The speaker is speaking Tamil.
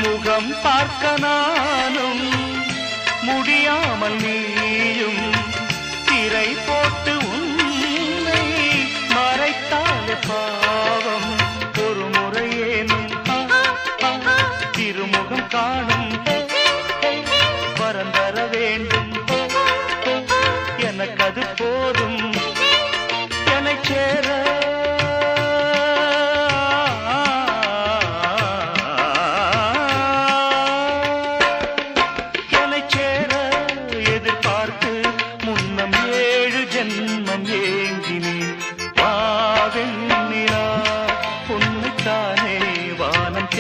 முகம் பார்க்க நானும் முடியாமல் நீயும் திரை போட்டு உன்னை மறைத்தாலே பாவம். ஒரு முறையேனும் திருமுகம் காணும் வரம் தர வேண்டும். எனக்கு அது போதும் என்னை சேர. எதிர்பார்த்து முன்னம் 7 ஜென்மம் ஏங்கினேன். வாவெண்ணிலா உன்னைத்தானே வானம்